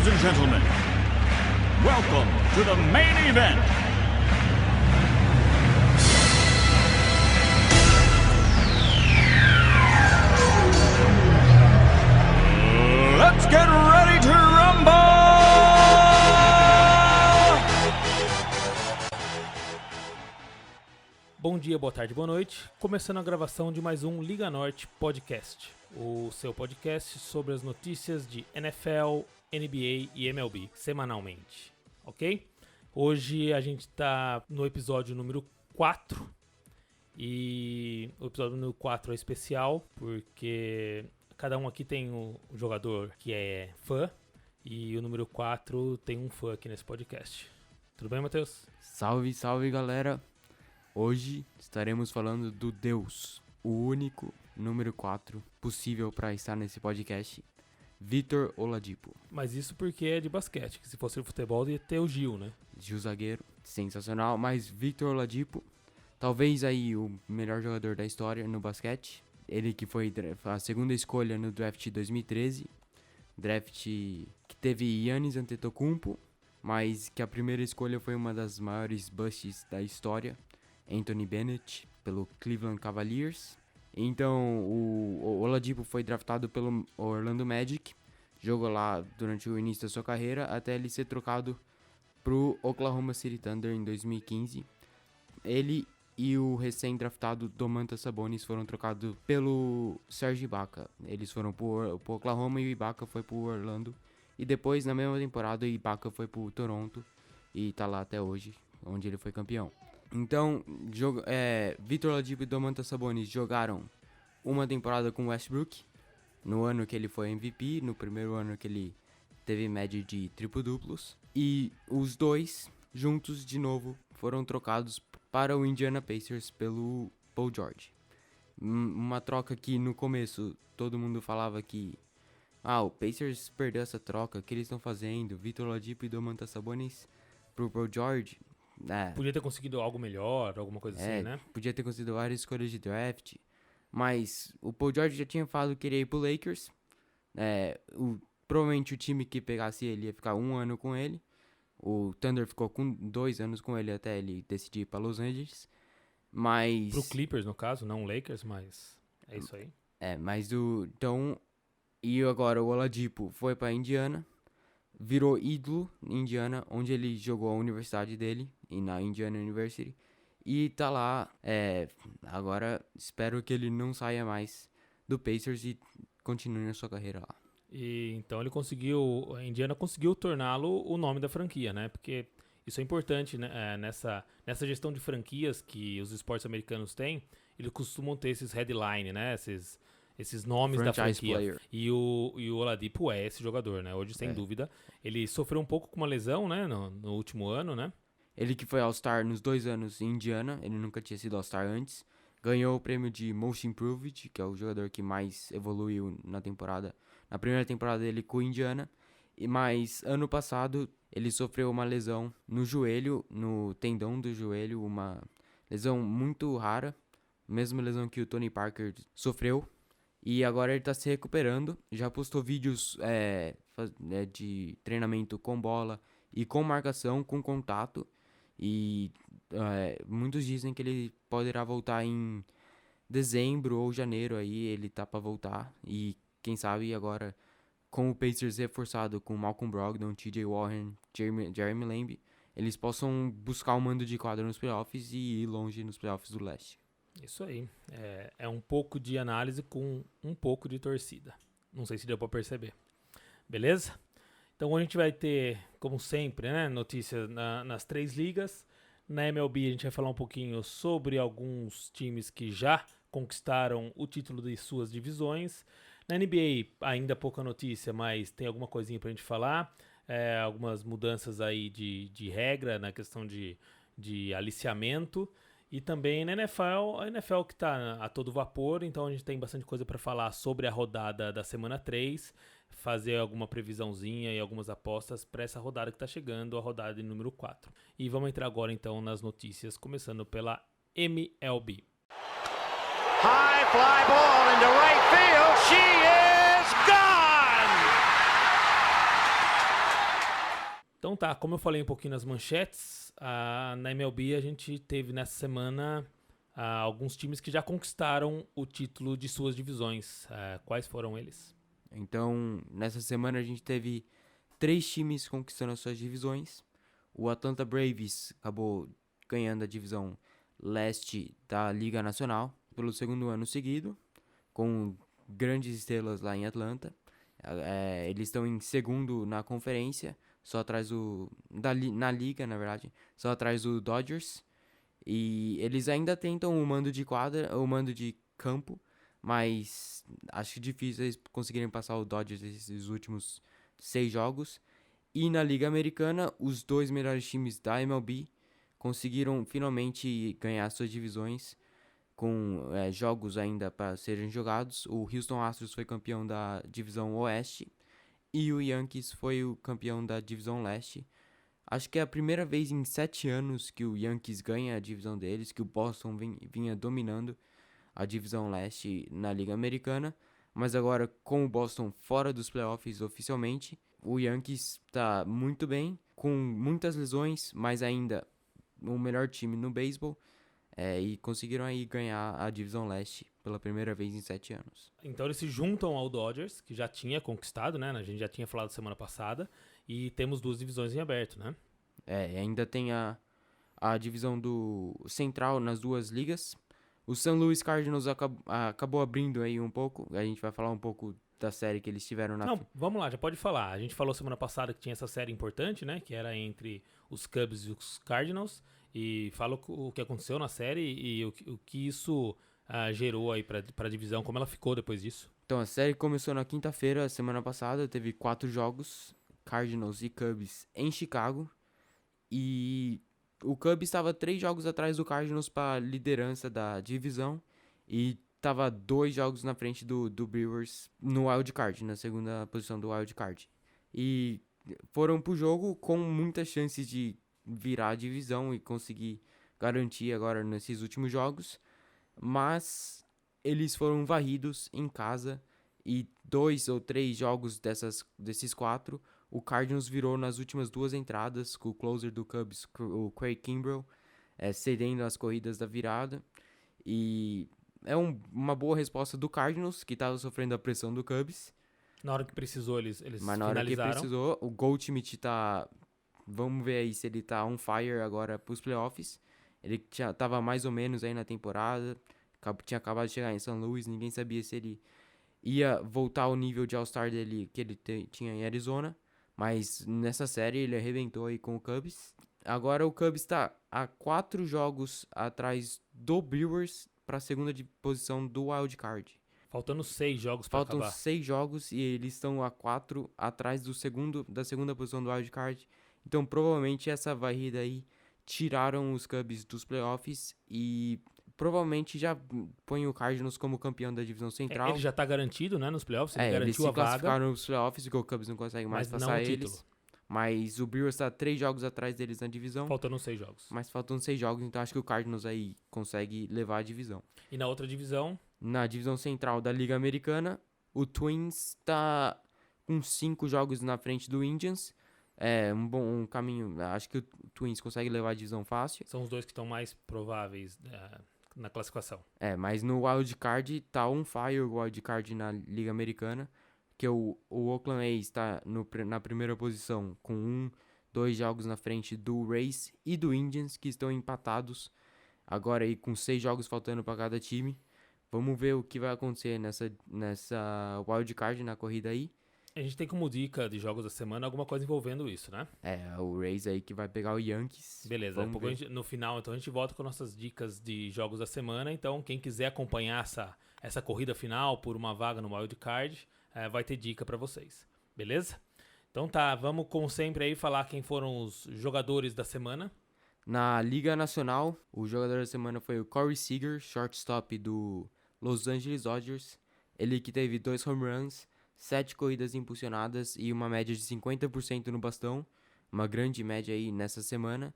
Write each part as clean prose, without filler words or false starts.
Ladies and gentlemen, welcome to the main event. Let's get ready to rumble! Bom dia, boa tarde, boa noite. Começando a gravação de mais um Liga Norte Podcast, o seu podcast sobre as notícias de NFL, NBA e MLB, semanalmente, ok? Hoje a gente tá no episódio número 4 e o episódio número 4 é especial porque cada um aqui tem um jogador que é fã e o número 4 tem um fã aqui nesse podcast. Tudo bem, Matheus? Salve, salve, galera! Hoje estaremos falando do Deus, o único número 4 possível para estar nesse podcast, Victor Oladipo. Mas isso porque é de basquete, que se fosse futebol ia ter o Gil, né? Gil zagueiro, sensacional, mas Victor Oladipo, talvez aí o melhor jogador da história no basquete. Ele que foi a segunda escolha no draft de 2013, draft que teve Giannis Antetokounmpo, mas que a primeira escolha foi uma das maiores busts da história, Anthony Bennett, pelo Cleveland Cavaliers. Então, o Oladipo foi draftado pelo Orlando Magic, jogou lá durante o início da sua carreira, até ele ser trocado pro Oklahoma City Thunder em 2015. Ele e o recém-draftado Domantas Sabonis foram trocados pelo Serge Ibaka. Eles foram pro Oklahoma e o Ibaka foi pro Orlando. E depois, na mesma temporada, o Ibaka foi pro Toronto e tá lá até hoje, onde ele foi campeão. Então, Victor Oladipo e Domantas Sabonis jogaram uma temporada com Westbrook, no ano que ele foi MVP, no primeiro ano que ele teve média de triplo-duplos. E os dois, juntos de novo, foram trocados para o Indiana Pacers pelo Paul George. Uma troca que no começo todo mundo falava que o Pacers perdeu essa troca, o que eles estão fazendo? Victor Oladipo e Domantas Sabonis pro Paul George. Podia ter conseguido algo melhor, alguma coisa assim, né? Podia ter conseguido várias escolhas de draft, mas o Paul George já tinha falado que queria ir pro Lakers. Provavelmente o time que pegasse ele ia ficar 1 ano com ele. O Thunder ficou com 2 anos com ele até ele decidir ir pra Los Angeles. Mas... Pro Clippers, no caso, não Lakers, mas é isso aí. E agora o Oladipo foi pra Indiana, virou ídolo em Indiana, onde ele jogou a universidade dele, e na Indiana University, e tá lá. Agora espero que ele não saia mais do Pacers e continue na sua carreira lá. E então a Indiana conseguiu torná-lo o nome da franquia, né? Porque isso é importante, né? Nessa gestão de franquias que os esportes americanos têm, eles costumam ter esses headline, né? Esses nomes franchise da franquia. Player. E o Oladipo é esse jogador, né? Hoje, sem dúvida. Ele sofreu um pouco com uma lesão, né? No último ano, né? Ele que foi All-Star nos 2 anos em Indiana. Ele nunca tinha sido All-Star antes. Ganhou o prêmio de Most Improved, que é o jogador que mais evoluiu na primeira temporada dele com o Indiana. Mas ano passado, ele sofreu uma lesão no joelho, no tendão do joelho. Uma lesão muito rara. Mesma lesão que o Tony Parker sofreu. E agora ele tá se recuperando, já postou vídeos de treinamento com bola e com marcação, com contato. E muitos dizem que ele poderá voltar em dezembro ou janeiro, aí ele tá pra voltar. E quem sabe agora, com o Pacers reforçado com Malcolm Brogdon, TJ Warren, Jeremy Lamb, eles possam buscar o mando de quadra nos playoffs e ir longe nos playoffs do leste. Isso aí, é um pouco de análise com um pouco de torcida, não sei se deu pra perceber, beleza? Então a gente vai ter, como sempre, né, notícias nas 3 ligas. Na MLB a gente vai falar um pouquinho sobre alguns times que já conquistaram o título de suas divisões. Na NBA ainda pouca notícia, mas tem alguma coisinha pra gente falar, algumas mudanças aí de regra na questão de aliciamento. E também na NFL, a NFL que está a todo vapor, então a gente tem bastante coisa para falar sobre a rodada da semana 3, fazer alguma previsãozinha e algumas apostas para essa rodada que está chegando, a rodada de número 4. E vamos entrar agora então nas notícias, começando pela MLB. High fly ball into right field, she is gone! Então tá, como eu falei um pouquinho nas manchetes, na MLB a gente teve nessa semana alguns times que já conquistaram o título de suas divisões. Quais foram eles? Então, nessa semana a gente teve 3 times conquistando as suas divisões. O Atlanta Braves acabou ganhando a divisão leste da Liga Nacional pelo segundo ano seguido, com grandes estrelas lá em Atlanta. Eles estão em segundo na conferência, só atrás na liga, na verdade, só atrás do Dodgers. E eles ainda tentam o mando de quadra, o mando de campo, mas acho difícil eles conseguirem passar o Dodgers esses últimos 6 jogos. E na Liga Americana, os 2 melhores times da MLB conseguiram finalmente ganhar suas divisões, com jogos ainda para serem jogados. O Houston Astros foi campeão da divisão Oeste e o Yankees foi o campeão da divisão Leste. Acho que é a primeira vez em 7 anos que o Yankees ganha a divisão deles, que o Boston vinha dominando a divisão Leste na Liga Americana. Mas agora, com o Boston fora dos playoffs oficialmente, o Yankees está muito bem, com muitas lesões, mas ainda o melhor time no beisebol. E conseguiram aí ganhar a divisão Leste pela primeira vez em 7 anos. Então eles se juntam ao Dodgers, que já tinha conquistado, né? A gente já tinha falado semana passada. E temos 2 divisões em aberto, né? Ainda tem a divisão do Central nas 2 ligas. O St. Louis Cardinals acabou abrindo aí um pouco. A gente vai falar um pouco da série que eles tiveram na... Não, vamos lá, já pode falar. A gente falou semana passada que tinha essa série importante, né? Que era entre os Cubs e os Cardinals. E fala o que aconteceu na série e o que isso gerou aí pra divisão, como ela ficou depois disso. Então, a série começou na quinta-feira, semana passada. Teve 4 jogos, Cardinals e Cubs em Chicago. E o Cubs estava 3 jogos atrás do Cardinals para liderança da divisão. E estava 2 jogos na frente do Brewers no wild card, na segunda posição do wild card. E foram pro jogo com muitas chances de virar a divisão e conseguir garantir agora nesses últimos jogos. Mas eles foram varridos em casa e 2 ou 3 jogos desses 4, o Cardinals virou nas últimas 2 entradas, com o closer do Cubs, o Craig Kimbrell, cedendo as corridas da virada. E é uma boa resposta do Cardinals, que estava sofrendo a pressão do Cubs. Na hora que precisou, eles Mas na hora que finalizaram. precisou, o Goldschmidt tá... Vamos ver aí se ele tá on fire agora pros playoffs. Ele tava mais ou menos aí na temporada. Tinha acabado de chegar em São Luís. Ninguém sabia se ele ia voltar ao nível de All-Star dele que ele tinha em Arizona. Mas nessa série ele arrebentou aí com o Cubs. Agora o Cubs tá a 4 jogos atrás do Brewers pra segunda posição do Wild Card. Faltando 6 jogos pra Faltam acabar. 6 jogos e eles estão a 4 atrás da segunda posição do Wild Card. Então, provavelmente, essa varrida aí tiraram os Cubs dos playoffs e provavelmente já põe o Cardinals como campeão da divisão central. Ele já tá garantido, né, nos playoffs, ele eles garantiu se a vaga, classificaram nos playoffs, porque o Cubs não consegue mais mas passar não o eles. título. Mas o Brewers tá 3 jogos atrás deles na divisão. Faltando 6 jogos. Mas faltam 6 jogos, então acho que o Cardinals aí consegue levar a divisão. E na outra divisão, Na divisão central da Liga Americana, o Twins tá com 5 jogos na frente do Indians. É um caminho. Acho que o Twins consegue levar a divisão fácil. são os 2 que estão mais prováveis na classificação. Mas no Wild Card tá on fire o Wild Card na Liga Americana. Que o Oakland A's está na primeira posição com 2 jogos na frente do Rays e do Indians, que estão empatados agora aí com 6 jogos faltando para cada time. Vamos ver o que vai acontecer nessa Wild Card, na corrida aí. A gente tem como dica de jogos da semana alguma coisa envolvendo isso, né? O Rays aí que vai pegar o Yankees. Beleza, Vamos ver. no final então a gente volta com nossas dicas de jogos da semana. Então quem quiser acompanhar essa corrida final por uma vaga no Wild Card, vai ter dica pra vocês, beleza? Então tá, vamos como sempre aí falar quem foram os jogadores da semana. Na Liga Nacional, o jogador da semana foi o Corey Seager, shortstop do Los Angeles Dodgers. Ele que teve 2 home runs, 7 corridas impulsionadas e uma média de 50% no bastão. Uma grande média aí nessa semana.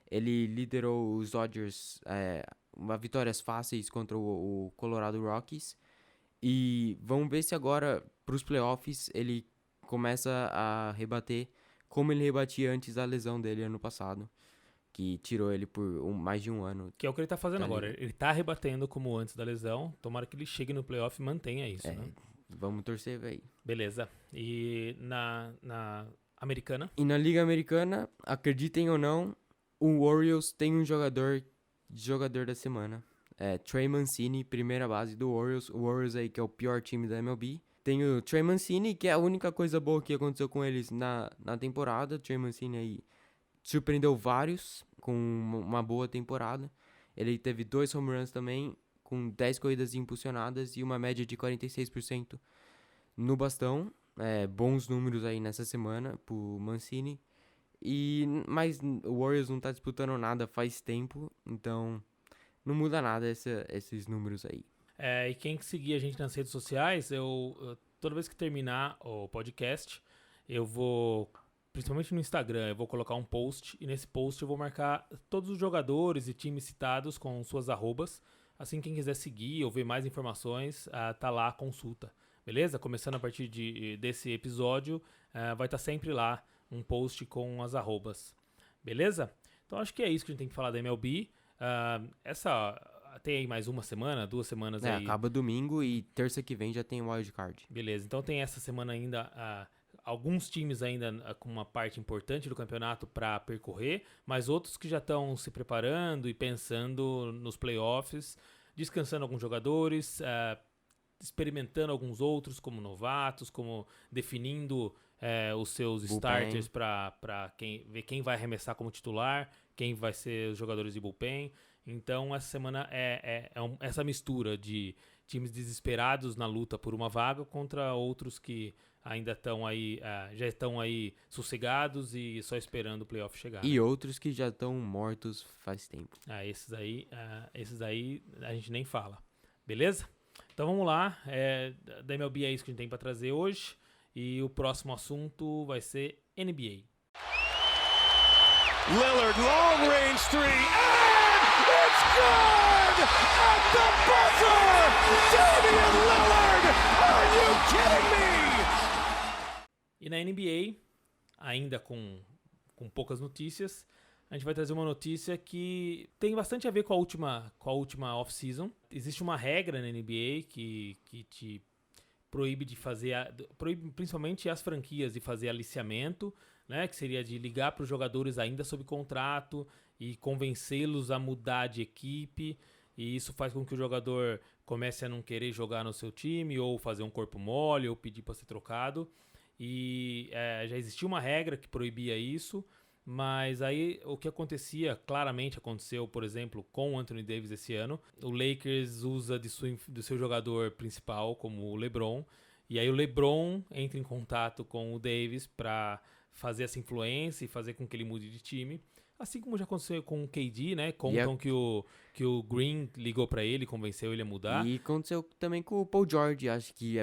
Ele liderou os Dodgers a vitórias fáceis contra o Colorado Rockies. E vamos ver se agora, para os playoffs, ele começa a rebater como ele rebatia antes da lesão dele ano passado, que tirou ele por mais de um ano. Que é o que ele tá fazendo Tá agora. ligado. Ele tá rebatendo como antes da lesão. Tomara que ele chegue no playoff e mantenha isso, né? Vamos torcer, velho. Beleza. E na americana? E na Liga Americana, acreditem ou não, o Orioles tem um jogador da semana. Trey Mancini, primeira base do Orioles. O Orioles aí que é o pior time da MLB. Tem o Trey Mancini, que é a única coisa boa que aconteceu com eles na temporada. O Trey Mancini aí surpreendeu vários com uma boa temporada. Ele teve 2 home runs também, com 10 corridas impulsionadas e uma média de 46% no bastão. Bons números aí nessa semana pro Mancini. Mas o Warriors não tá disputando nada faz tempo, então não muda nada esses números aí. E quem seguir a gente nas redes sociais, eu toda vez que terminar o podcast, eu vou, principalmente no Instagram, eu vou colocar um post, e nesse post eu vou marcar todos os jogadores e times citados com suas arrobas. Assim, quem quiser seguir ou ver mais informações, tá lá a consulta. Beleza? Começando a partir desse episódio, vai estar sempre lá um post com as arrobas. Beleza? Então acho que é isso que a gente tem que falar da MLB. Tem aí mais uma semana, 2 semanas aí. Acaba domingo e terça que vem já tem o Wild Card. Beleza, então tem essa semana ainda, alguns times ainda com uma parte importante do campeonato para percorrer, mas outros que já estão se preparando e pensando nos playoffs, descansando alguns jogadores, experimentando alguns outros como novatos, como definindo os seus Bullpen. starters para ver quem vai arremessar como titular, quem vai ser os jogadores de bullpen. Então essa semana essa mistura de times desesperados na luta por uma vaga contra outros que ainda estão aí, já estão aí sossegados e só esperando o playoff chegar. E outros que já estão mortos faz tempo. Esses aí a gente nem fala. Beleza? Então vamos lá. Da MLB é isso que a gente tem para trazer hoje. E o próximo assunto vai ser NBA. Lillard, long range three, and it's good at the buzzer! Damian Lillard, are you kidding me? E na NBA, ainda com poucas notícias, a gente vai trazer uma notícia que tem bastante a ver com a última off-season. Existe uma regra na NBA que te proíbe de fazer, proíbe principalmente as franquias de fazer aliciamento, né, que seria de ligar para os jogadores ainda sob contrato e convencê-los a mudar de equipe, e isso faz com que o jogador comece a não querer jogar no seu time, ou fazer um corpo mole, ou pedir para ser trocado. E já existia uma regra que proibia isso, mas aí o que claramente aconteceu, por exemplo, com o Anthony Davis esse ano. O Lakers usa do seu jogador principal, como o LeBron, e aí o LeBron entra em contato com o Davis para fazer essa influência e fazer com que ele mude de time. Assim como já aconteceu com o KD, né? Contam que o Green ligou para ele, convenceu ele a mudar. E aconteceu também com o Paul George, acho que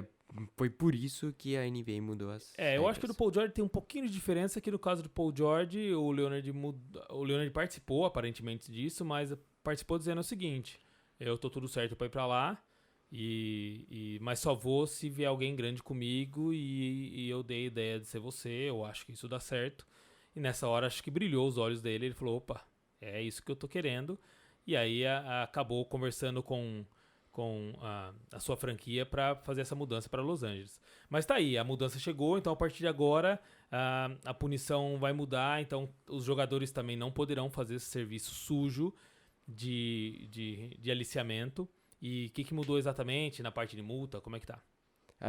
foi por isso que a NBA mudou as eu regras. acho que do Paul George tem um pouquinho de diferença, que no caso do Paul George, o Leonard participou aparentemente disso, mas participou dizendo o seguinte: eu tô tudo certo pra ir pra lá, mas só vou se vier alguém grande comigo, e eu dei a ideia de ser você, eu acho que isso dá certo. E nessa hora acho que brilhou os olhos dele, ele falou, opa, é isso que eu tô querendo. E aí acabou conversando com a sua franquia para fazer essa mudança para Los Angeles. Mas tá aí, a mudança chegou, então a partir de agora a punição vai mudar, então os jogadores também não poderão fazer esse serviço sujo de aliciamento. E o que mudou exatamente na parte de multa? Como é que tá?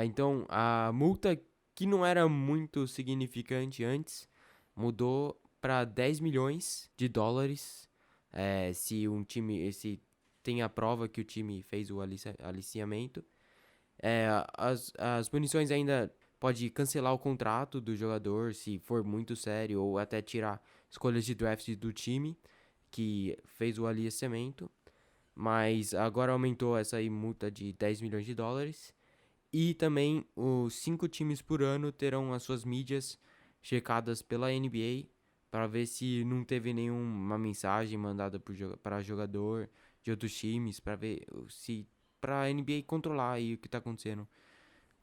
Então, a multa, que não era muito significante antes, mudou para $10 milhões se tem a prova que o time fez o aliciamento. As punições ainda pode cancelar o contrato do jogador se for muito sério, ou até tirar escolhas de draft do time que fez o aliciamento. Mas agora aumentou essa aí, multa de $10 milhões. E também os 5 times por ano terão as suas mídias checadas pela NBA para ver se não teve nenhuma mensagem mandada para jogador de outros times, para ver se para a NBA controlar aí o que está acontecendo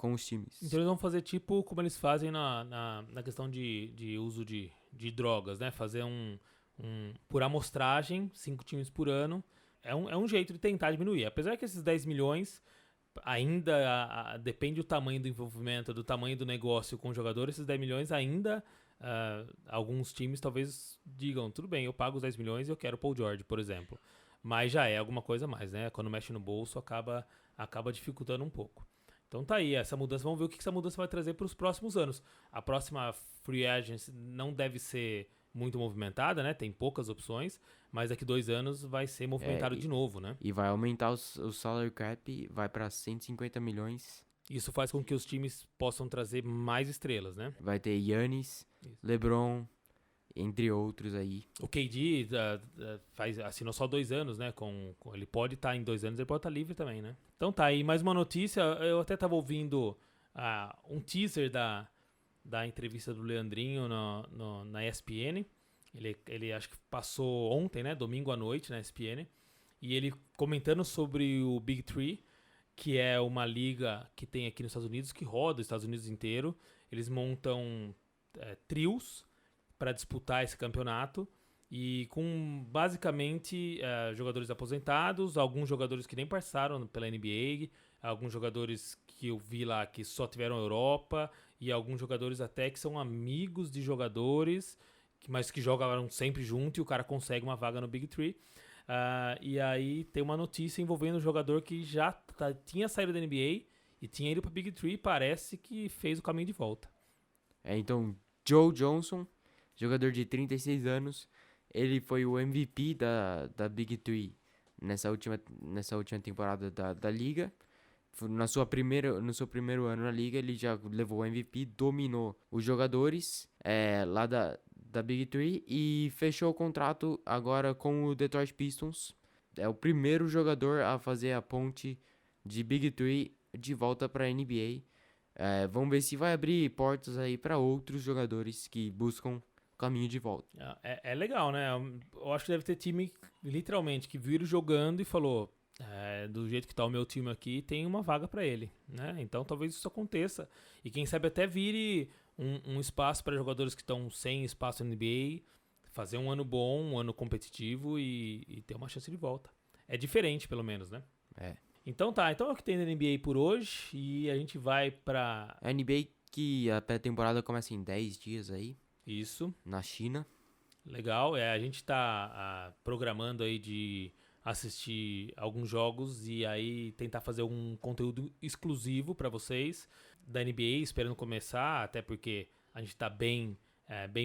com os times. Então eles vão fazer tipo como eles fazem na questão de uso de drogas, né? Fazer por amostragem, 5 times por ano. É um jeito de tentar diminuir. Apesar que esses 10 milhões ainda depende do tamanho do envolvimento, do tamanho do negócio com o jogador. Esses 10 milhões ainda, alguns times talvez digam, tudo bem, eu pago os 10 milhões e eu quero o Paul George, por exemplo. Mas já é alguma coisa a mais, né? Quando mexe no bolso, acaba dificultando um pouco. Então tá aí, essa mudança. Vamos ver o que essa mudança vai trazer para os próximos anos. A próxima Free Agency não deve ser muito movimentada, né? Tem poucas opções, mas daqui 2 anos vai ser movimentado de novo, né? E vai aumentar o salary cap, vai para 150 milhões. Isso faz com que os times possam trazer mais estrelas, né? Vai ter Giannis, LeBron, entre outros aí. O KD assinou só 2 anos, né? Ele pode estar em 2 anos, ele pode estar livre também, né? Então tá aí, mais uma notícia. Eu até estava ouvindo um teaser da entrevista do Leandrinho na ESPN. Ele acho que passou ontem, né? Domingo à noite na ESPN. E ele comentando sobre o Big Three, que é uma liga que tem aqui nos Estados Unidos, que roda os Estados Unidos inteiro. Eles montam trios para disputar esse campeonato. E com basicamente jogadores aposentados, alguns jogadores que nem passaram pela NBA, alguns jogadores que eu vi lá que só tiveram Europa, e alguns jogadores até que são amigos de jogadores, mas que jogaram sempre junto e o cara consegue uma vaga no Big Three. E aí tem uma notícia envolvendo um jogador que já tinha saído da NBA e tinha ido para Big Three e parece que fez o caminho de volta. Então, Joe Johnson, jogador de 36 anos, ele foi o MVP da Big Three nessa última temporada da liga. No seu primeiro ano na liga, ele já levou o MVP, dominou os jogadores lá da Big Three e fechou o contrato agora com o Detroit Pistons. É o primeiro jogador a fazer a ponte de Big Three de volta para a NBA. Vamos ver se vai abrir portas aí para outros jogadores que buscam caminho de volta. É legal, né? Eu acho que deve ter time, literalmente, que viram jogando e falou, do jeito que tá o meu time aqui, tem uma vaga para ele, né? Então talvez isso aconteça. E quem sabe até vire um espaço para jogadores que estão sem espaço na NBA, fazer um ano bom, um ano competitivo e ter uma chance de volta. É diferente, pelo menos, né? Então tá, então é o que tem na NBA por hoje e a gente vai pra... A NBA que a pré-temporada começa em 10 dias aí. Isso. Na China. Legal, a gente tá programando aí de assistir alguns jogos e aí tentar fazer um conteúdo exclusivo para vocês da NBA, esperando começar, até porque a gente tá bem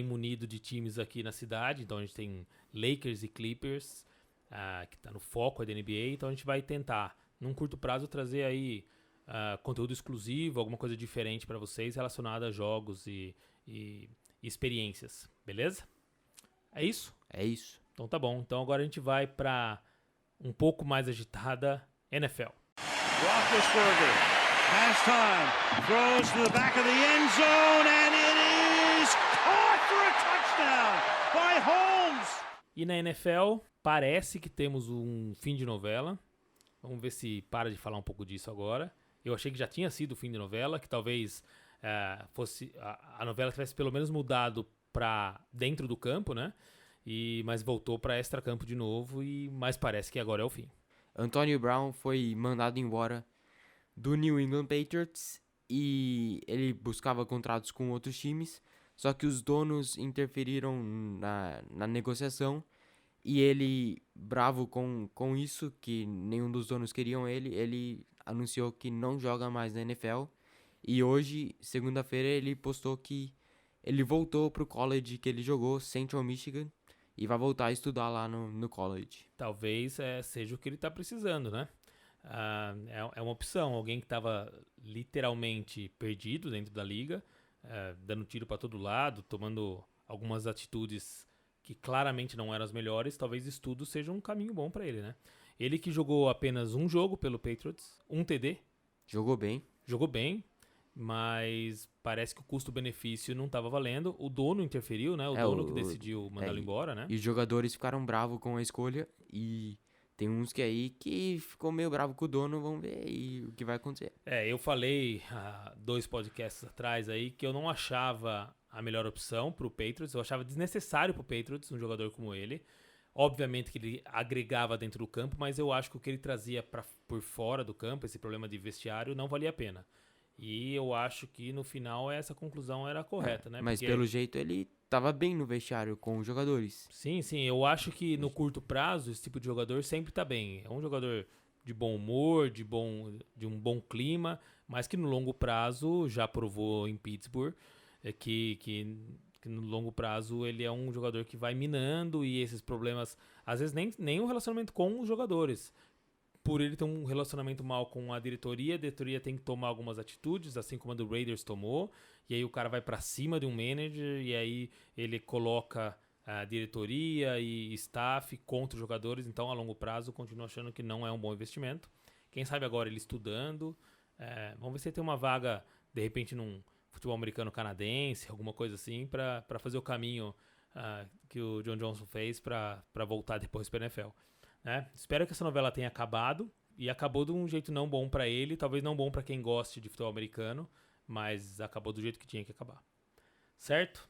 munido de times aqui na cidade, então a gente tem Lakers e Clippers, que tá no foco da NBA, então a gente vai tentar, num curto prazo, trazer aí conteúdo exclusivo, alguma coisa diferente para vocês relacionada a jogos e experiências, beleza? É isso? É isso. Então tá bom. Então agora a gente vai para um pouco mais agitada NFL. Roethlisberger has time, throws to the back of the end zone, and it is caught for a touchdown by Holmes. E na NFL parece que temos um fim de novela. Vamos ver se para de falar um pouco disso agora. Eu achei que já tinha sido o fim de novela, que talvez fosse a novela tivesse pelo menos mudado para dentro do campo, né? Mas voltou para extracampo de novo, mas parece que agora é o fim. Antonio Brown foi mandado embora do New England Patriots e ele buscava contratos com outros times, só que os donos interferiram na negociação e ele, bravo com isso, que nenhum dos donos queriam ele anunciou que não joga mais na NFL. E hoje, segunda-feira, ele postou que ele voltou pro college que ele jogou, Central Michigan, e vai voltar a estudar lá no college. Talvez seja o que ele está precisando, né? É uma opção, alguém que estava literalmente perdido dentro da liga, dando tiro para todo lado, tomando algumas atitudes que claramente não eram as melhores, talvez estudo seja um caminho bom para ele, né? Ele que jogou apenas um jogo pelo Patriots, um TD. Jogou bem, mas parece que o custo-benefício não estava valendo. O dono interferiu, né? O dono que decidiu mandá-lo embora, né? E os jogadores ficaram bravos com a escolha e tem uns que aí que ficou meio bravo com o dono, vamos ver aí o que vai acontecer. Eu falei há 2 podcasts atrás aí que eu não achava a melhor opção pro Patriots, eu achava desnecessário pro Patriots um jogador como ele. Obviamente que ele agregava dentro do campo, mas eu acho que o que ele trazia por fora do campo, esse problema de vestiário, não valia a pena. E eu acho que no final essa conclusão era correta, né? Mas Porque, pelo jeito ele tava bem no vestiário com os jogadores. sim, eu acho que no curto prazo esse tipo de jogador sempre tá bem. É um jogador de bom humor, de um bom clima, mas que no longo prazo já provou em Pittsburgh que no longo prazo ele é um jogador que vai minando e esses problemas, às vezes nem um relacionamento com os jogadores. Por ele ter um relacionamento mal com a diretoria tem que tomar algumas atitudes, assim como a do Raiders tomou, e aí o cara vai pra cima de um manager, e aí ele coloca a diretoria e staff contra os jogadores, então a longo prazo continuo achando que não é um bom investimento. Quem sabe agora ele estudando, vamos ver se ele tem uma vaga, de repente num futebol americano canadense, alguma coisa assim, pra fazer o caminho que o John Johnson fez pra voltar depois pra NFL. Espero que essa novela tenha acabado, e acabou de um jeito não bom pra ele, talvez não bom pra quem goste de futebol americano, mas acabou do jeito que tinha que acabar. Certo?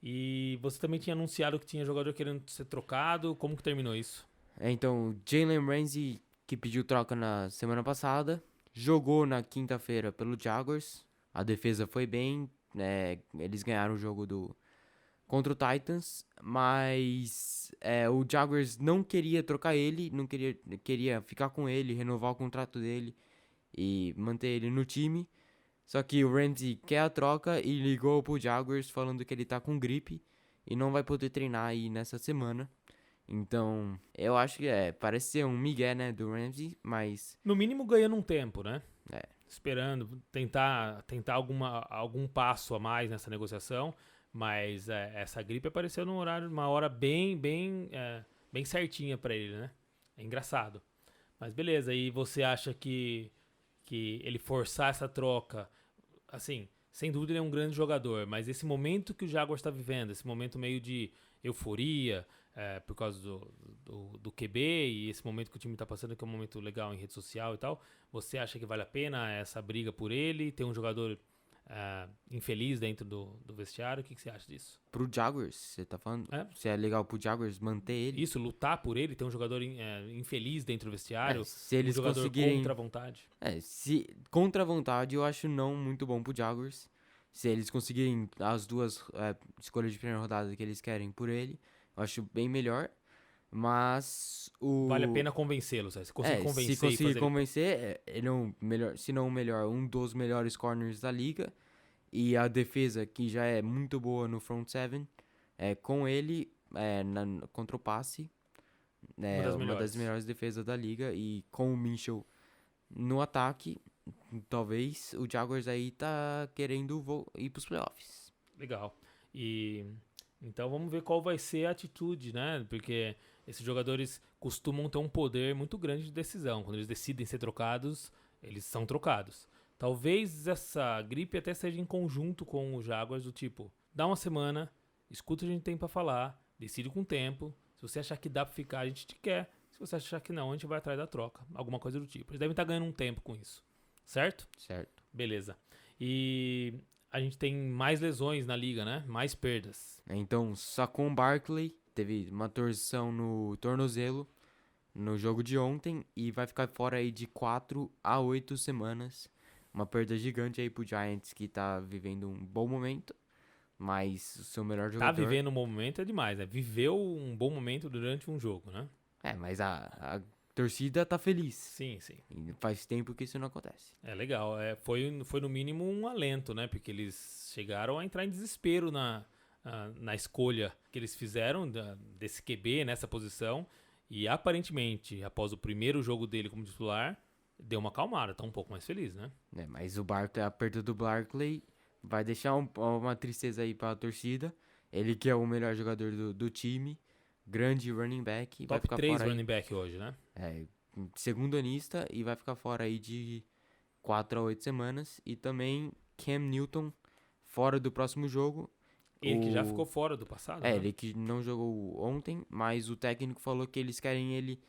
E você também tinha anunciado que tinha jogador querendo ser trocado, como que terminou isso? Então, Jalen Ramsey, que pediu troca na semana passada, jogou na quinta-feira pelo Jaguars, a defesa foi bem, eles ganharam o jogo contra o Titans, mas o Jaguars não queria trocar ele, queria ficar com ele, renovar o contrato dele e manter ele no time. Só que o Ramsey quer a troca e ligou pro Jaguars falando que ele tá com gripe e não vai poder treinar aí nessa semana. Então, eu acho que parece ser um migué, né, do Ramsey, mas... No mínimo ganhando um tempo, né? É. Esperando, tentar algum passo a mais nessa negociação. Mas essa gripe apareceu numa hora bem certinha pra ele, né? É engraçado. Mas beleza, e você acha que ele forçar essa troca, assim, sem dúvida ele é um grande jogador, mas esse momento que o Jaguars está vivendo, esse momento meio de euforia por causa do QB e esse momento que o time está passando, que é um momento legal em rede social e tal, você acha que vale a pena essa briga por ele, ter um jogador infeliz dentro do vestiário? O que você acha disso? Pro Jaguars, você tá falando? Se é legal pro Jaguars manter ele? Isso, lutar por ele, ter um jogador infeliz dentro do vestiário, se eles um jogador conseguirem... contra a vontade. Se contra a vontade, eu acho não muito bom pro Jaguars. Se eles conseguirem as 2 escolhas de primeira rodada que eles querem por ele, eu acho bem melhor. Mas vale a pena convencê-lo, se conseguir convencer. Se conseguir convencer, ele é se não o melhor, um dos melhores corners da liga. E a defesa, que já é muito boa no front seven, com ele contra o passe, uma das melhores defesas da liga. E com o Minchel no ataque, talvez o Jaguars aí tá querendo ir pros playoffs. Legal. E então vamos ver qual vai ser a atitude, né? Porque esses jogadores costumam ter um poder muito grande de decisão. Quando eles decidem ser trocados, eles são trocados. Talvez essa gripe até seja em conjunto com o Jaguars, do tipo, dá uma semana, escuta o que a gente tem pra falar, decide com tempo. Se você achar que dá pra ficar, a gente te quer. Se você achar que não, a gente vai atrás da troca. Alguma coisa do tipo. Eles devem estar ganhando um tempo com isso. Certo? Certo. Beleza. E a gente tem mais lesões na liga, né? Mais perdas. Então, Saquon Barkley teve uma torção no tornozelo no jogo de ontem e vai ficar fora aí de 4 a 8 semanas. Uma perda gigante aí pro Giants, que tá vivendo um bom momento, mas o seu melhor jogador... Tá vivendo um bom momento é demais, né? Viveu um bom momento durante um jogo, né? Mas a torcida tá feliz. Sim. E faz tempo que isso não acontece. É legal. Foi no mínimo um alento, né? Porque eles chegaram a entrar em desespero na escolha que eles fizeram desse QB nessa posição. E aparentemente, após o primeiro jogo dele como titular, deu uma acalmada. Tá um pouco mais feliz, né? Mas a perda do Barkley vai deixar uma tristeza aí pra torcida. Ele que é o melhor jogador do time. Grande running back. Vai Top ficar 3 fora running back hoje, né? Segundo anista e vai ficar fora aí de 4 a 8 semanas. E também Cam Newton fora do próximo jogo. Ele que já ficou fora do passado, né? Ele que não jogou ontem, mas o técnico falou que eles querem ele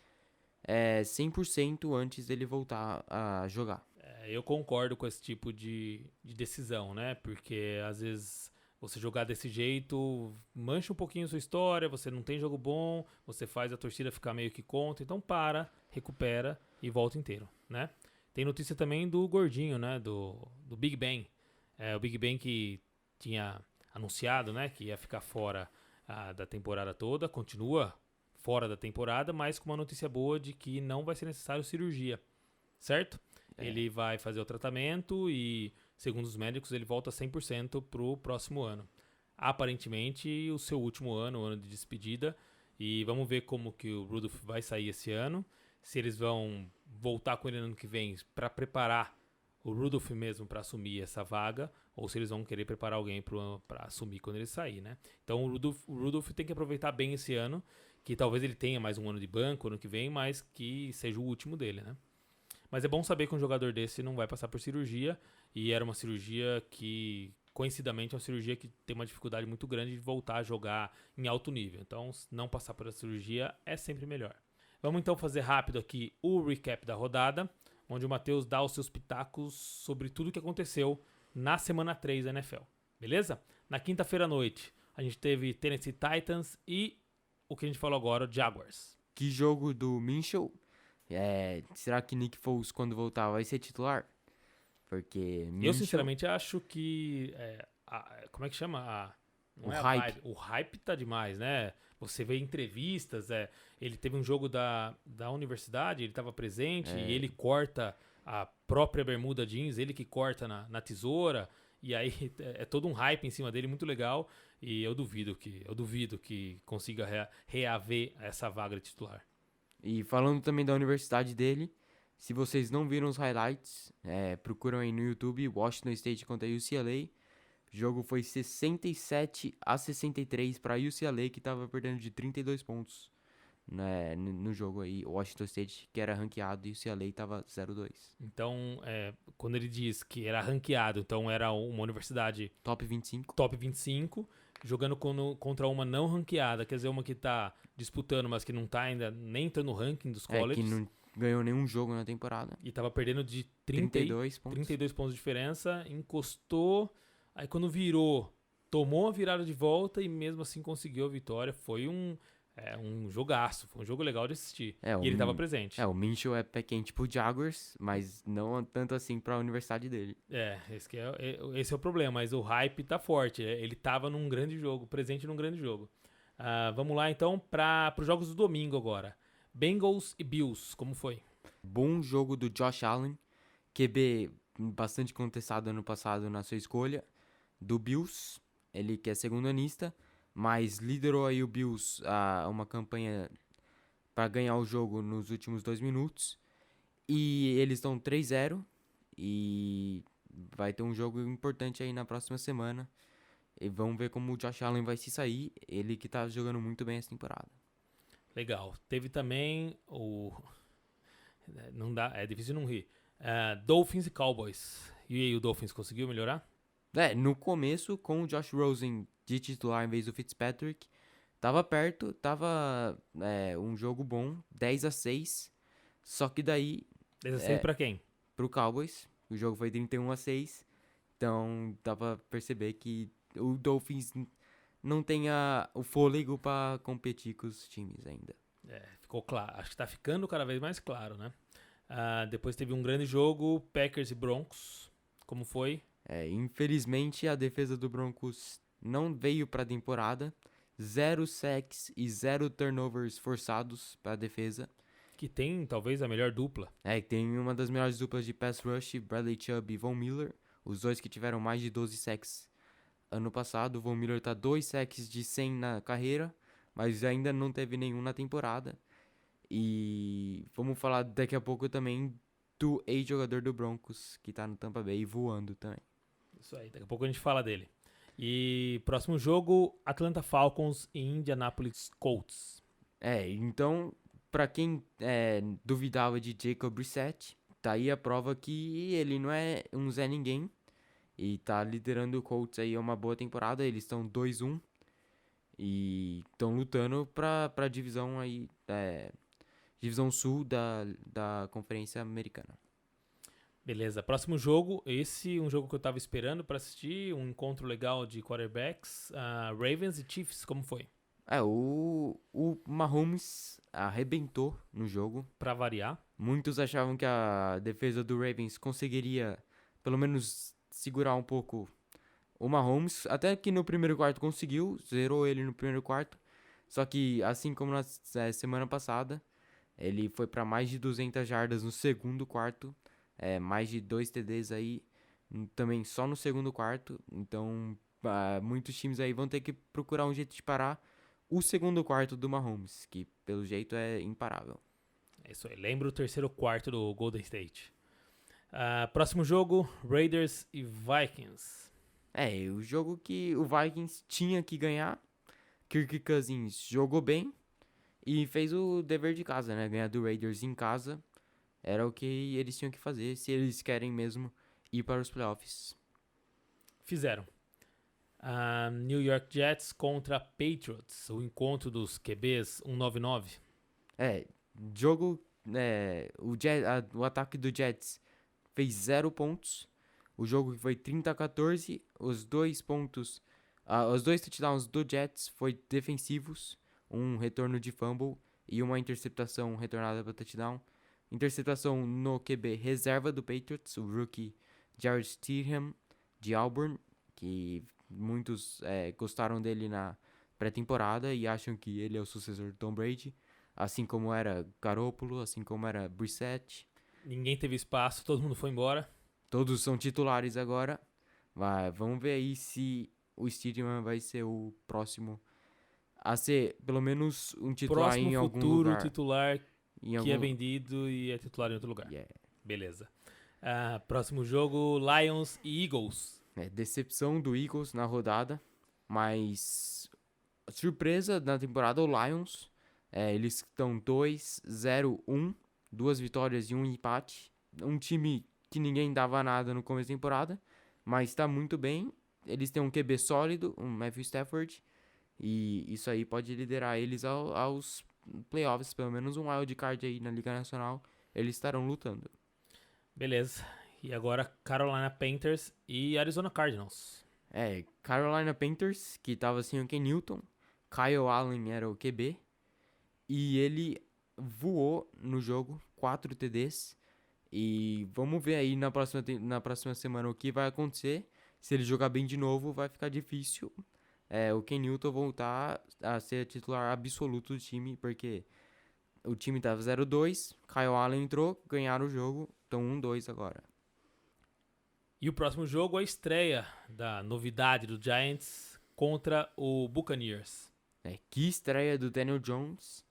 100% antes dele voltar a jogar. Eu concordo com esse tipo de decisão, né? Porque às vezes você jogar desse jeito mancha um pouquinho a sua história, você não tem jogo bom, você faz a torcida ficar meio que contra, então recupera e volta inteiro, né? Tem notícia também do Gordinho, né? Do Big Ben. O Big Ben que tinha anunciado, né? Que ia ficar fora da temporada toda, continua fora da temporada, mas com uma notícia boa de que não vai ser necessário cirurgia, certo? Ele vai fazer o tratamento e, segundo os médicos, ele volta 100% pro próximo ano. Aparentemente, o seu último ano, o ano de despedida. E vamos ver como que o Rudolph vai sair esse ano. Se eles vão voltar com ele no ano que vem para preparar o Rudolph mesmo para assumir essa vaga, ou se eles vão querer preparar alguém para assumir quando ele sair, né? Então o Rudolph tem que aproveitar bem esse ano, que talvez ele tenha mais um ano de banco ano que vem, mas que seja o último dele, né? Mas é bom saber que um jogador desse não vai passar por cirurgia, e era uma cirurgia que, coincidentemente, é uma cirurgia que tem uma dificuldade muito grande de voltar a jogar em alto nível. Então, não passar por essa cirurgia é sempre melhor. Vamos então fazer rápido aqui o recap da rodada, onde o Matheus dá os seus pitacos sobre tudo o que aconteceu na semana 3 da NFL. Beleza? Na quinta-feira à noite, a gente teve Tennessee Titans e o que a gente falou agora, Jaguars. Que jogo do Minshew? Será que Nick Foles, quando voltar, vai ser titular? Porque Minshew... Eu, sinceramente, acho que... como é que chama? O hype. O hype tá demais, né? Você vê entrevistas, ele teve um jogo da universidade, ele estava presente, e ele corta a própria bermuda jeans, ele que corta na tesoura, e aí é todo um hype em cima dele, muito legal, e eu duvido que consiga reaver essa vaga de titular. E falando também da universidade dele, se vocês não viram os highlights, procuram aí no YouTube, Washington State contra UCLA. O jogo foi 67-63 para UCLA, que estava perdendo de 32 pontos, né, no jogo aí. Washington State, que era ranqueado, e UCLA estava 0-2. Então, quando ele diz que era ranqueado, então era uma universidade Top 25. top 25, jogando contra uma não ranqueada, quer dizer, uma que tá disputando, mas que não tá ainda nem entrando no ranking dos colleges. Que não ganhou nenhum jogo na temporada. E tava perdendo de 32 pontos. 32 pontos de diferença, encostou, aí quando virou, tomou a virada de volta e mesmo assim conseguiu a vitória. Foi um jogaço, foi um jogo legal de assistir. E ele tava presente. O Minshew é pé quente pro Jaguars, mas não tanto assim pra universidade dele. Esse é o problema, mas o hype tá forte. Ele tava num grande jogo, presente num grande jogo. Vamos lá então para os jogos do domingo agora. Bengals e Bills, como foi? Bom jogo do Josh Allen, QB bastante contestado ano passado na sua escolha, do Bills, ele que é segundo-anista, mas liderou aí o Bills a uma campanha para ganhar o jogo nos últimos 2 minutos, e eles estão 3-0, e vai ter um jogo importante aí na próxima semana, e vamos ver como o Josh Allen vai se sair, ele que tá jogando muito bem essa temporada. Legal. Teve também não dá, é difícil não rir. Dolphins e Cowboys. E aí, o Dolphins conseguiu melhorar? No começo, com o Josh Rosen de titular em vez do Fitzpatrick, tava perto, tava um jogo bom, 10-6. Só que daí... 16 pra quem? Pro Cowboys. O jogo foi 31-6. Então, dá pra perceber que o Dolphins não tem o fôlego pra competir com os times ainda. Ficou claro. Acho que tá ficando cada vez mais claro, né? Depois teve um grande jogo, Packers e Broncos. Como foi? Infelizmente, a defesa do Broncos não veio pra temporada. 0 sacks e 0 turnovers forçados pra defesa. Que tem, talvez, a melhor dupla. Tem uma das melhores duplas de pass rush, Bradley Chubb e Von Miller. Os dois que tiveram mais de 12 sacks ano passado. O Von Miller tá 2 sacks de 100 na carreira, mas ainda não teve nenhum na temporada. E vamos falar daqui a pouco também do ex-jogador do Broncos, que tá no Tampa Bay voando também. Isso aí, daqui a pouco a gente fala dele. E próximo jogo, Atlanta Falcons e Indianapolis Colts. Então, pra quem duvidava de Jacob Brissett, tá aí a prova que ele não é um Zé Ninguém. E tá liderando o Colts aí uma boa temporada. Eles estão 2-1 e estão lutando pra divisão aí divisão sul da Conferência Americana. Beleza, próximo jogo, um jogo que eu tava esperando pra assistir, um encontro legal de quarterbacks, Ravens e Chiefs, como foi? O Mahomes arrebentou no jogo. Pra variar, Muitos achavam que a defesa do Ravens conseguiria, pelo menos, segurar um pouco o Mahomes. Até que no primeiro quarto conseguiu, zerou ele no primeiro quarto. Só que, assim como na semana passada, ele foi para mais de 200 jardas no segundo quarto. Mais de 2 TDs aí, também só no segundo quarto. Então, muitos times aí vão ter que procurar um jeito de parar o segundo quarto do Mahomes, que pelo jeito é imparável. é isso aí, lembra o terceiro quarto do Golden State. Próximo jogo, Raiders e Vikings. O jogo que o Vikings tinha que ganhar. Kirk Cousins jogou bem e fez o dever de casa, né? Ganhar do Raiders em casa era o que eles tinham que fazer se eles querem mesmo ir para os playoffs. Fizeram. New York Jets contra Patriots, o encontro dos QBs 199. Jogo, o ataque do Jets fez 0 pontos. O jogo foi 30-14. Os 2 pontos, os 2 touchdowns do Jets foi defensivos. Um retorno de fumble e uma interceptação retornada para touchdown. Interceptação no QB reserva do Patriots, o rookie Jared Stidham de Auburn, que muitos gostaram dele na pré-temporada e acham que ele é o sucessor do Tom Brady, assim como era Garoppolo, assim como era Brissett. Ninguém teve espaço, todo mundo foi embora. Todos são titulares agora. Vamos ver aí se o Stidham vai ser o próximo a ser pelo menos um titular Próximo em algum futuro lugar. titular Em que é vendido e é titular em outro lugar. Yeah. Beleza. Próximo jogo, Lions e Eagles. Decepção do Eagles na rodada, mas surpresa na temporada o Lions. Eles estão 2-0-1, 2 vitórias e 1 empate. Um time que ninguém dava nada no começo da temporada, mas está muito bem. Eles têm um QB sólido, um Matthew Stafford, e isso aí pode liderar eles aos playoffs, pelo menos um wild card aí na Liga Nacional, eles estarão lutando. Beleza. E agora Carolina Panthers e Arizona Cardinals. Carolina Panthers, que tava sem o Ken Newton, Kyle Allen era o QB, e ele voou no jogo, 4 TDs, e vamos ver aí na próxima semana o que vai acontecer. Se ele jogar bem de novo, vai ficar difícil o Ken Newton voltar a ser titular absoluto do time, porque o time tava 0-2, Kyle Allen entrou, ganharam o jogo, estão 1-2 agora. E o próximo jogo, a estreia da novidade do Giants contra o Buccaneers. Que estreia do Daniel Jones,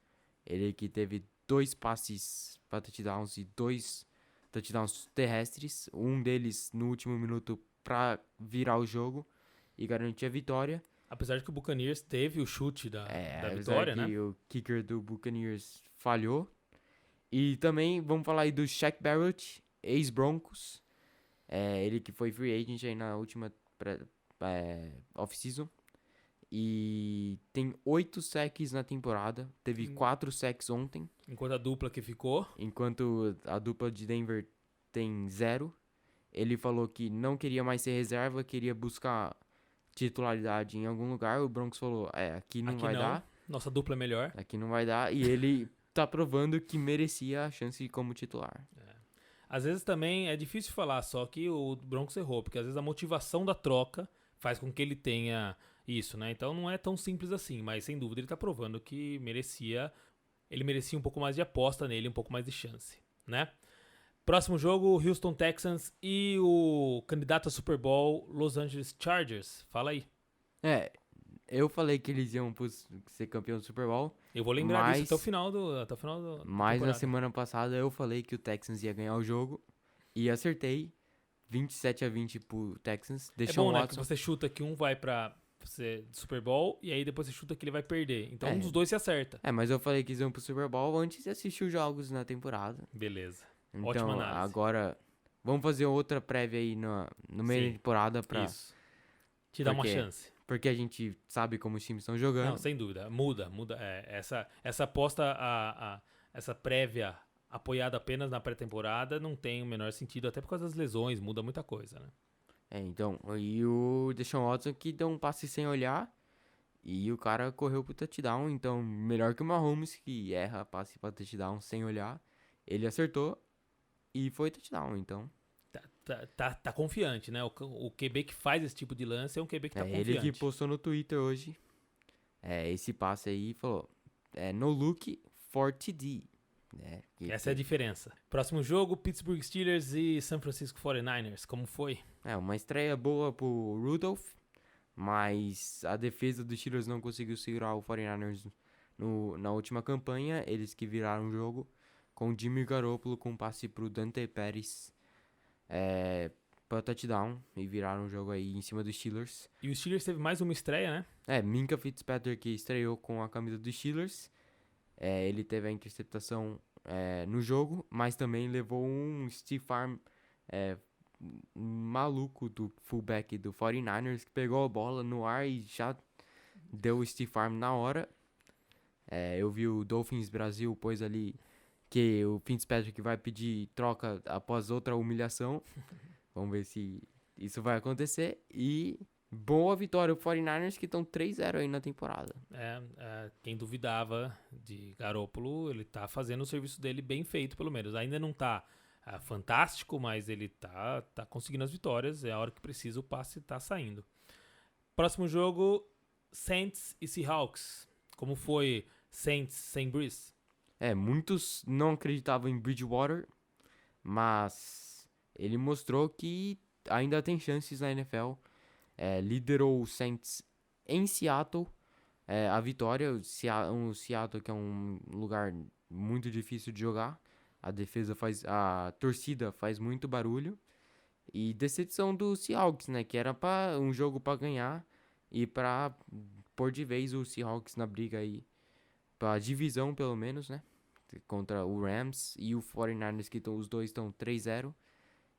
ele que teve 2 passes para touchdowns e 2 touchdowns terrestres, um deles no último minuto para virar o jogo e garantir a vitória. Apesar de que o Buccaneers teve o chute da Apesar vitória, né? que o kicker do Buccaneers falhou. E também vamos falar aí do Shaq Barrett, ex-Broncos. Ele que foi free agent aí na última off-season. E tem 8 sacks na temporada. Teve 4 sacks ontem. Enquanto a dupla que ficou. Enquanto a dupla de Denver tem 0. Ele falou que não queria mais ser reserva, queria buscar titularidade em algum lugar. O Broncos falou, aqui não vai dar. Nossa dupla é melhor. Aqui não vai dar. E ele tá provando que merecia a chance como titular. Às vezes também é difícil falar, só que o Broncos errou, porque às vezes a motivação da troca faz com que ele tenha isso, né? Então não é tão simples assim, mas sem dúvida ele tá provando que ele merecia um pouco mais de aposta nele, um pouco mais de chance, né? Próximo jogo, Houston Texans e o candidato a Super Bowl, Los Angeles Chargers. Fala aí. Eu falei que eles iam ser campeão do Super Bowl. Eu vou lembrar disso até o final do Mas temporada. na semana passada eu falei que o Texans ia ganhar o jogo. E acertei. 27-20 pro Texans. Deixou bom, o né? Watson. Que você chuta que um vai pra ser Super Bowl e aí depois você chuta que ele vai perder. Então um dos dois se acerta. Mas eu falei que eles iam pro Super Bowl antes de assistir os jogos na temporada. Beleza. Então, Ótima análise. agora, vamos fazer outra prévia aí no meio da temporada pra... Isso. Te dá uma chance. Porque a gente sabe como os times estão jogando. Não, sem dúvida. Muda. Essa aposta essa prévia apoiada apenas na pré-temporada não tem o menor sentido, até por causa das lesões, muda muita coisa, né? Então, e o Deshaun Watson que deu um passe sem olhar e o cara correu pro touchdown, então melhor que o Mahomes que erra passe pra touchdown sem olhar, ele acertou e foi touchdown, então. Tá confiante, né? O QB que faz esse tipo de lance é um QB que tá confiante. Ele que postou no Twitter hoje, esse passe aí, falou, no look for TD. Essa é a diferença. Próximo jogo, Pittsburgh Steelers e San Francisco 49ers. Como foi? Uma estreia boa pro Rudolph, mas a defesa dos Steelers não conseguiu segurar o 49ers na última campanha. Eles que viraram o jogo com o Jimmy Garoppolo com um passe pro Dante Pérez para touchdown e viraram o jogo aí em cima dos Steelers. E o Steelers teve mais uma estreia, né? Minka Fitzpatrick estreou com a camisa dos Steelers. Ele teve a interceptação no jogo, mas também levou um stiff arm maluco do fullback do 49ers, que pegou a bola no ar e já deu o stiff arm na hora. Eu vi o Dolphins Brasil pôs ali que o Fitzpatrick vai pedir troca após outra humilhação. Vamos ver se isso vai acontecer. E boa vitória, o 49ers que estão 3-0 aí na temporada. Quem duvidava de Garoppolo, ele tá fazendo o serviço dele bem feito, pelo menos. Ainda não tá fantástico, mas ele tá conseguindo as vitórias. É a hora que precisa, o passe tá saindo. Próximo jogo, Saints e Seahawks. Como foi Saints sem Breeze? Muitos não acreditavam em Bridgewater, mas ele mostrou que ainda tem chances na NFL. Liderou o Saints em Seattle, a vitória. O Seattle que é um lugar muito difícil de jogar. A torcida faz muito barulho. E decepção do Seahawks, né? Que era um jogo para ganhar e para pôr de vez o Seahawks na briga aí. Pra divisão, pelo menos, né? Contra o Rams e o 49ers, que os dois estão 3-0.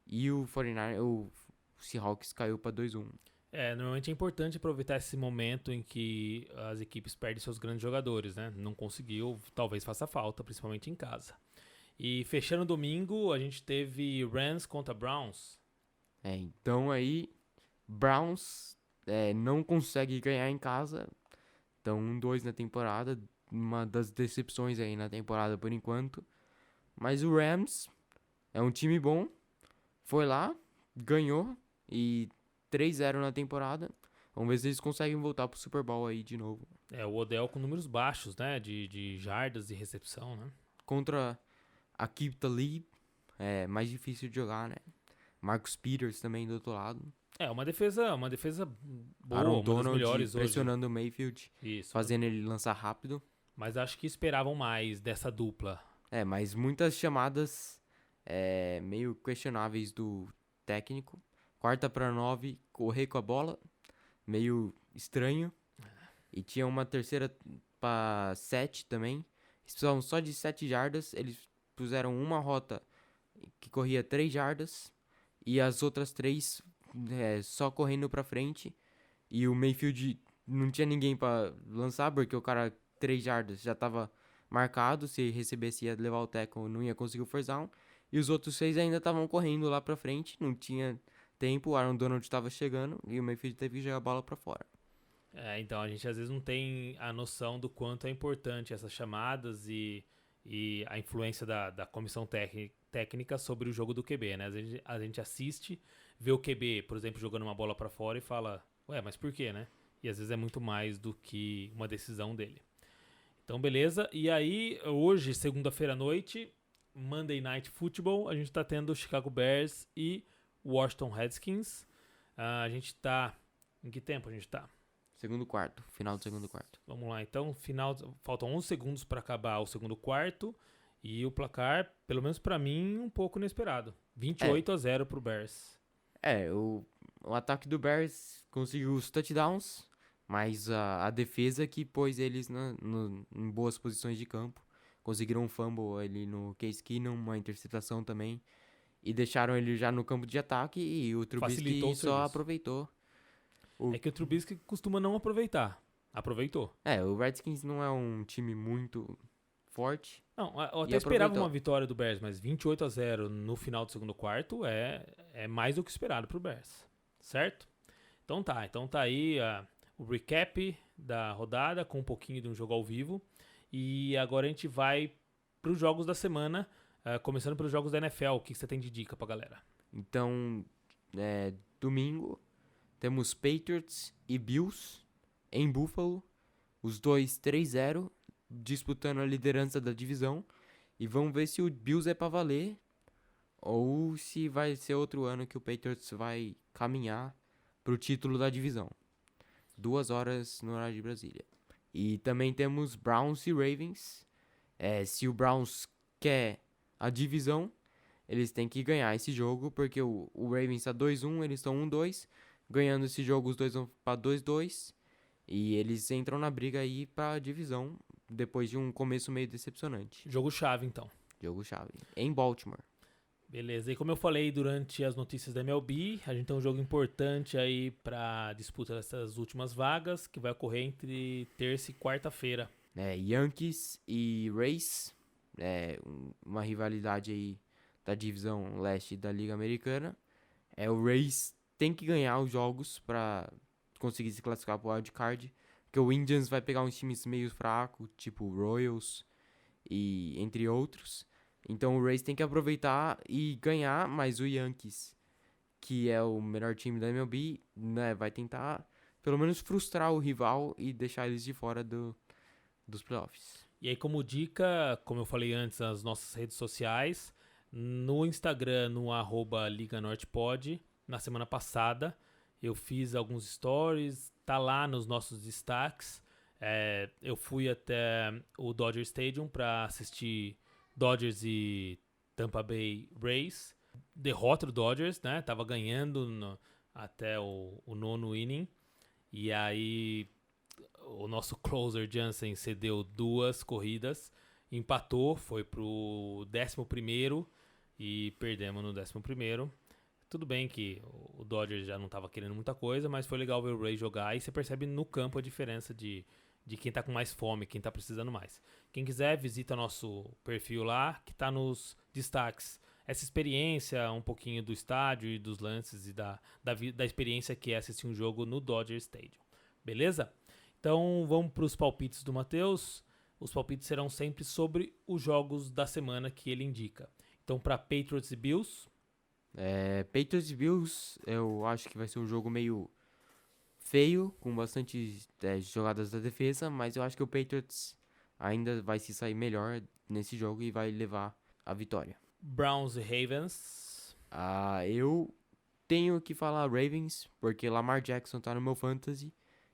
E o Seahawks caiu pra 2-1. Normalmente é importante aproveitar esse momento em que as equipes perdem seus grandes jogadores, né? Não conseguiu, talvez faça falta, principalmente em casa. E fechando domingo, a gente teve Rams contra Browns. Então aí, Browns não consegue ganhar em casa. Então 1-2 na temporada. Uma das decepções aí na temporada por enquanto. Mas o Rams é um time bom. Foi lá, ganhou e 3-0 na temporada. Vamos ver se eles conseguem voltar pro Super Bowl aí de novo. O Odell com números baixos, né? De jardas e recepção, né? Contra a Keep Talib, mais difícil de jogar, né? Marcus Peters também do outro lado. Uma defesa boa, Aaron uma das Donald melhores pressionando hoje. o Mayfield, Isso. fazendo ele lançar rápido. Mas acho que esperavam mais dessa dupla. Mas muitas chamadas meio questionáveis do técnico. 4ª-9, correr com a bola, meio estranho. E tinha uma 3ª-7 também. Eles precisavam só de 7 jardas. Eles puseram uma rota que corria 3 jardas. E as outras 3 só correndo pra frente. E o Mayfield não tinha ninguém pra lançar, porque o cara 3 jardas já tava marcado. Se recebesse ia levar o tackle, não ia conseguir o first down. E os outros 6 ainda estavam correndo lá pra frente. Não tinha tempo, o Aaron Donald estava chegando e o Mayfield teve que jogar a bola pra fora. Então a gente às vezes não tem a noção do quanto é importante essas chamadas e a influência da comissão técnica sobre o jogo do QB, né? Às vezes a gente assiste, vê o QB, por exemplo, jogando uma bola pra fora e fala, mas por quê, né? E às vezes é muito mais do que uma decisão dele. Então, beleza. E aí, hoje, segunda-feira à noite, Monday Night Football, a gente tá tendo Chicago Bears e Washington Redskins. A gente tá... Em que tempo a gente tá? Segundo quarto, final do segundo quarto. Vamos lá, então, faltam 11 segundos para acabar o segundo quarto. E o placar, pelo menos para mim, um pouco inesperado. 28-0 pro Bears. O ataque do Bears conseguiu os touchdowns, mas a defesa que pôs eles em boas posições de campo. Conseguiram um fumble ali no Case Keenum, uma interceptação também. E deixaram ele já no campo de ataque e o Trubisky só aproveitou. É que o Trubisky costuma não aproveitar. Aproveitou. O Redskins não é um time muito forte. Não, eu E até esperava aproveitou. uma vitória do Bears, mas 28-0 no final do segundo quarto é mais do que esperado pro Bears, certo? Então tá aí o recap da rodada com um pouquinho de um jogo ao vivo. E agora a gente vai pros jogos da semana, começando pelos jogos da NFL. O que você tem de dica pra galera? Então, domingo, temos Patriots e Bills em Buffalo. Os dois 3-0, disputando a liderança da divisão. E vamos ver se o Bills é pra valer ou se vai ser outro ano que o Patriots vai caminhar pro título da divisão. 2 horas no horário de Brasília. E também temos Browns e Ravens. Se o Browns quer a divisão, eles têm que ganhar esse jogo, porque o Ravens está 2-1, eles estão 1-2. Ganhando esse jogo, os dois vão para 2-2. E eles entram na briga aí pra divisão, depois de um começo meio decepcionante. Jogo chave, então. Jogo chave. Em Baltimore. Beleza, e como eu falei durante as notícias da MLB, a gente tem um jogo importante aí pra disputa dessas últimas vagas, que vai ocorrer entre terça e quarta-feira. Yankees e Rays. Uma rivalidade aí da divisão leste da Liga Americana. O Rays tem que ganhar os jogos pra conseguir se classificar pro wildcard, porque o Indians vai pegar uns times meio fracos, tipo Royals e entre outros. Então o Rays tem que aproveitar e ganhar, mas o Yankees, que é o melhor time da MLB, né, vai tentar pelo menos frustrar o rival e deixar eles de fora dos playoffs. E aí, como dica, como eu falei antes, as nossas redes sociais, no Instagram, no @LigaNortePod, na semana passada, eu fiz alguns stories, tá lá nos nossos destaques. Eu fui até o Dodger Stadium para assistir Dodgers e Tampa Bay Rays. Derrota do Dodgers, né? Tava ganhando até o 9º inning. E aí o nosso closer Jansen cedeu 2 corridas, empatou, foi pro 11º e perdemos no 11º. Tudo bem que o Dodgers já não estava querendo muita coisa, mas foi legal ver o Rays jogar e você percebe no campo a diferença de quem tá com mais fome, quem tá precisando mais. Quem quiser, visita nosso perfil lá, que tá nos destaques. Essa experiência, um pouquinho do estádio e dos lances e da experiência que é assistir um jogo no Dodger Stadium. Beleza? Então vamos para os palpites do Matheus. Os palpites serão sempre sobre os jogos da semana que ele indica. Então para Patriots e Bills... Patriots e Bills, eu acho que vai ser um jogo meio feio, com bastante jogadas da defesa, mas eu acho que o Patriots ainda vai se sair melhor nesse jogo e vai levar a vitória. Browns e Ravens. Eu tenho que falar Ravens, porque Lamar Jackson tá no meu fantasy,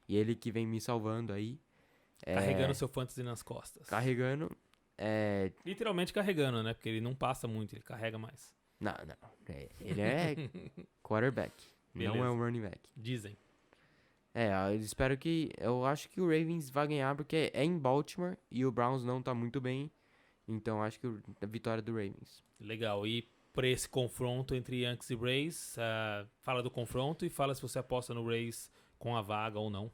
e ele que vem me salvando aí. Carregando seu fantasy nas costas. Carregando. Literalmente carregando, né? Porque ele não passa muito, ele carrega mais. Não. Ele é quarterback, Beleza. não é um running back. Dizem. Eu acho que o Ravens vai ganhar porque é em Baltimore e o Browns não tá muito bem. Então acho que a vitória do Ravens. Legal. E para esse confronto entre Yankees e Rays, fala do confronto e fala se você aposta no Rays com a vaga ou não.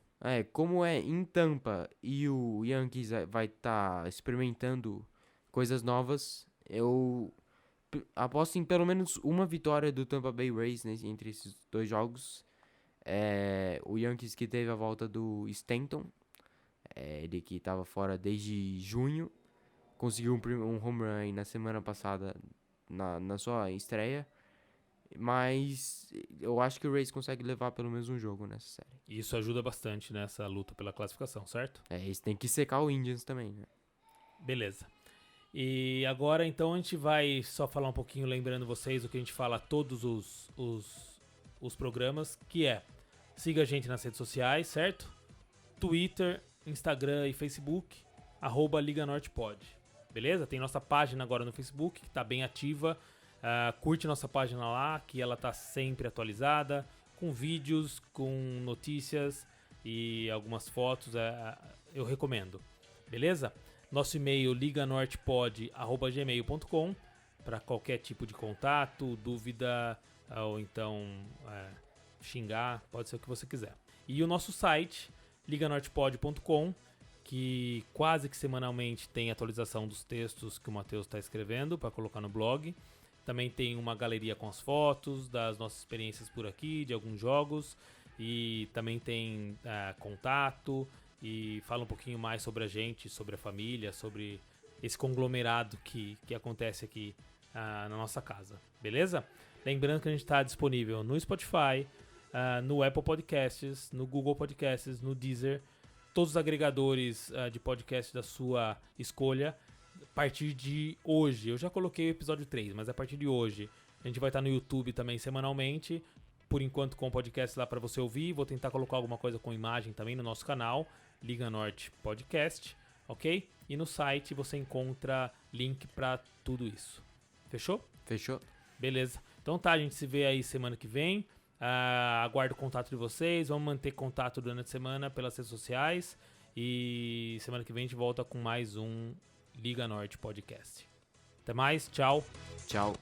Como é em Tampa e o Yankees vai estar experimentando coisas novas, eu aposto em pelo menos uma vitória do Tampa Bay Rays entre esses dois jogos. O Yankees que teve a volta do Stanton, ele que estava fora desde junho, conseguiu um home run aí na semana passada na sua estreia, mas eu acho que o Rays consegue levar pelo menos um jogo nessa série. Isso ajuda bastante nessa luta pela classificação, certo? Eles têm que secar o Indians também, né? Beleza. E agora então a gente vai só falar um pouquinho, lembrando vocês o que a gente fala todos os programas, que siga a gente nas redes sociais, certo? Twitter, Instagram e Facebook, @LigaNortePod. Beleza? Tem nossa página agora no Facebook, que tá bem ativa. Curte nossa página lá, que ela tá sempre atualizada, com vídeos, com notícias e algumas fotos. Eu recomendo. Beleza? Nosso e-mail liganortepod@gmail.com para qualquer tipo de contato, dúvida ou então xingar, pode ser o que você quiser. E o nosso site liganortepod.com, que quase que semanalmente tem atualização dos textos que o Matheus está escrevendo para colocar no blog. Também tem uma galeria com as fotos das nossas experiências por aqui, de alguns jogos. E também tem contato e fala um pouquinho mais sobre a gente, sobre a família, sobre esse conglomerado que acontece aqui na nossa casa, beleza? Lembrando que a gente está disponível no Spotify, no Apple Podcasts, no Google Podcasts, no Deezer, todos os agregadores de podcast da sua escolha. A partir de hoje, eu já coloquei o episódio 3, mas a partir de hoje a gente vai estar no YouTube também semanalmente, por enquanto com o podcast lá para você ouvir. Vou tentar colocar alguma coisa com imagem também no nosso canal, Liga Norte Podcast, ok? E no site você encontra link para tudo isso. Fechou? Fechou? Beleza. Então tá, a gente se vê aí semana que vem. Aguardo o contato de vocês. Vamos manter contato durante a semana pelas redes sociais. E semana que vem a gente volta com mais um Liga Norte Podcast. Até mais, tchau. Tchau.